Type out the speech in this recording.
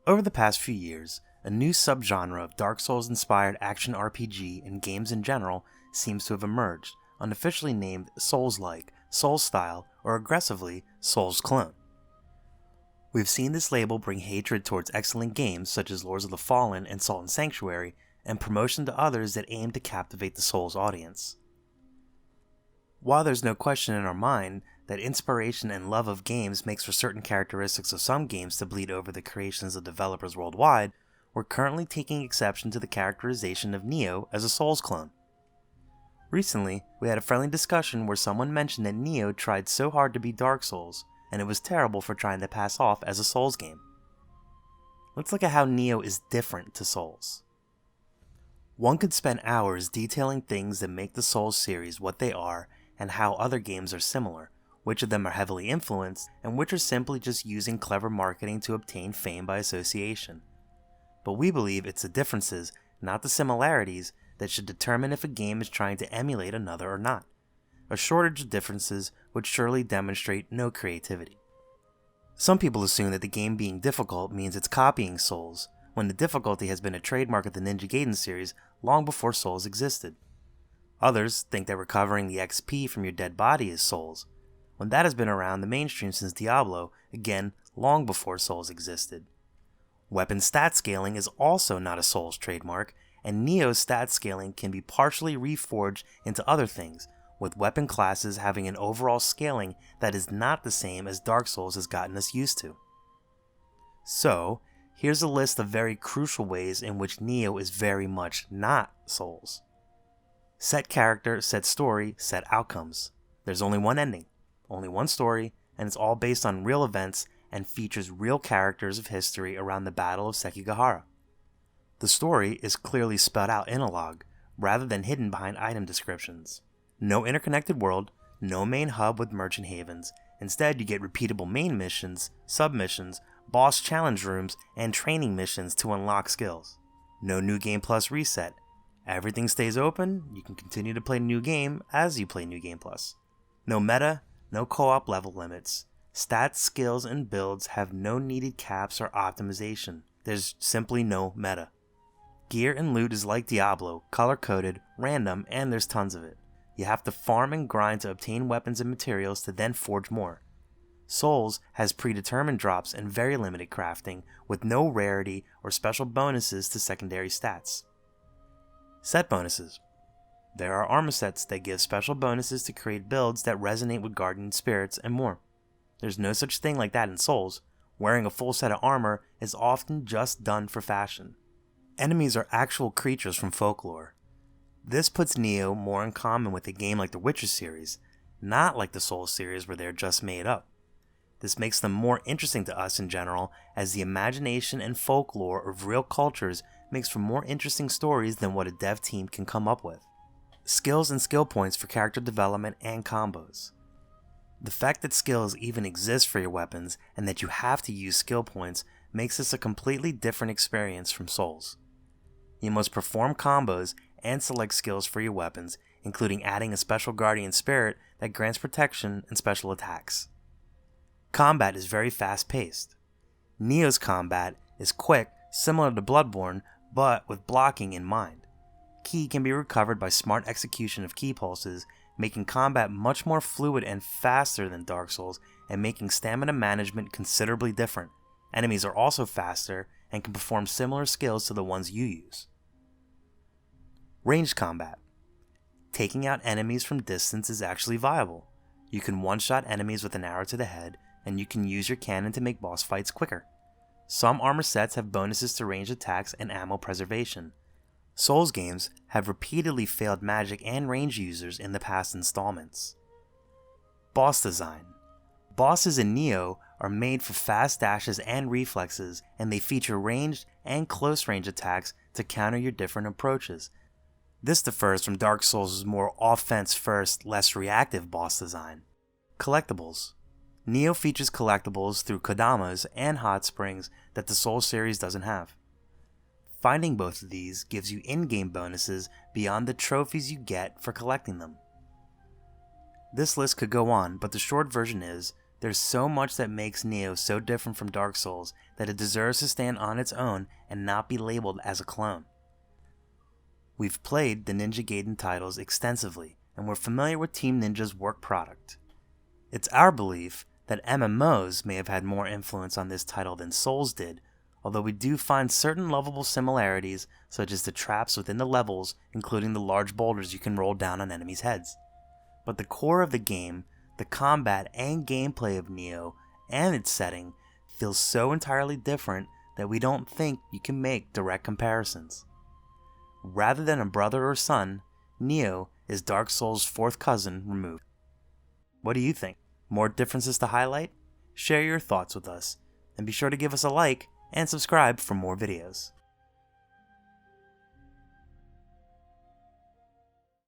Over the past few years, a new subgenre of Dark Souls-inspired action RPG and games in general seems to have emerged, unofficially named Souls-like, Souls-style, or aggressively, Souls-clone. We've seen this label bring hatred towards excellent games such as Lords of the Fallen and Salt and Sanctuary, and promotion to others that aim to captivate the Souls audience. While there's no question in our mind that inspiration and love of games makes for certain characteristics of some games to bleed over the creations of developers worldwide, we're currently taking exception to the characterization of Nioh as a Souls clone. Recently, we had a friendly discussion where someone mentioned that Nioh tried so hard to be Dark Souls, and it was terrible for trying to pass off as a Souls game. Let's look at how Nioh is different to Souls. One could spend hours detailing things that make the Souls series what they are and how other games are similar, which of them are heavily influenced, and which are simply just using clever marketing to obtain fame by association. But we believe it's the differences, not the similarities, that should determine if a game is trying to emulate another or not. A shortage of differences would surely demonstrate no creativity. Some people assume that the game being difficult means it's copying Souls, when the difficulty has been a trademark of the Ninja Gaiden series long before Souls existed. Others think that recovering the XP from your dead body is Souls, when that has been around the mainstream since Diablo, again, long before Souls existed. Weapon stat scaling is also not a Souls trademark, and Nioh's stat scaling can be partially reforged into other things, with weapon classes having an overall scaling that is not the same as Dark Souls has gotten us used to. So, here's a list of very crucial ways in which Nioh is very much not Souls. Set character, set story, set outcomes. There's only one ending, only one story, and it's all based on real events and features real characters of history around the Battle of Sekigahara. The story is clearly spelled out in a log, rather than hidden behind item descriptions. No interconnected world, no main hub with merchant havens. Instead, you get repeatable main missions, sub-missions, boss challenge rooms, and training missions to unlock skills. No New Game Plus reset. Everything stays open, you can continue to play New Game as you play New Game Plus. No meta, no co-op level limits. Stats, skills, and builds have no needed caps or optimization. There's simply no meta. Gear and loot is like Diablo, color-coded, random, and there's tons of it. You have to farm and grind to obtain weapons and materials to then forge more. Souls has predetermined drops and very limited crafting, with no rarity or special bonuses to secondary stats. Set bonuses. There are armor sets that give special bonuses to create builds that resonate with guardian spirits and more. There's no such thing like that in Souls. Wearing a full set of armor is often just done for fashion. Enemies are actual creatures from folklore. This puts Nioh more in common with a game like the Witcher series, not like the Souls series where they're just made up. This makes them more interesting to us in general, as the imagination and folklore of real cultures makes for more interesting stories than what a dev team can come up with. Skills and skill points for character development and combos. The fact that skills even exist for your weapons and that you have to use skill points makes this a completely different experience from Souls. You must perform combos and select skills for your weapons, including adding a special guardian spirit that grants protection and special attacks. Combat is very fast-paced. Nioh's combat is quick, similar to Bloodborne, but with blocking in mind. Ki can be recovered by smart execution of ki pulses, making combat much more fluid and faster than Dark Souls, and making stamina management considerably different. Enemies are also faster and can perform similar skills to the ones you use. Ranged combat. Taking out enemies from distance is actually viable. You can one-shot enemies with an arrow to the head, and you can use your cannon to make boss fights quicker. Some armor sets have bonuses to ranged attacks and ammo preservation. Souls games have repeatedly failed magic and range users in the past installments. Boss design. Bosses in Nioh are made for fast dashes and reflexes, and they feature ranged and close range attacks to counter your different approaches. This differs from Dark Souls' more offense first, less reactive boss design. Collectibles. Nioh features collectibles through kodamas and hot springs that the Souls series doesn't have. Finding both of these gives you in-game bonuses beyond the trophies you get for collecting them. This list could go on, but the short version is, There's so much that makes Nioh so different from Dark Souls that it deserves to stand on its own and not be labeled as a clone. We've played the Ninja Gaiden titles extensively, and we're familiar with Team Ninja's work product. It's our belief that MMOs may have had more influence on this title than Souls did, although we do find certain lovable similarities, such as the traps within the levels, including the large boulders you can roll down on enemies' heads. But the core of the game, the combat and gameplay of Nioh, and its setting, feels so entirely different that we don't think you can make direct comparisons. Rather than a brother or son, Nioh is Dark Souls' fourth cousin removed. What do you think? More differences to highlight? Share your thoughts with us, and be sure to give us a like and subscribe for more videos.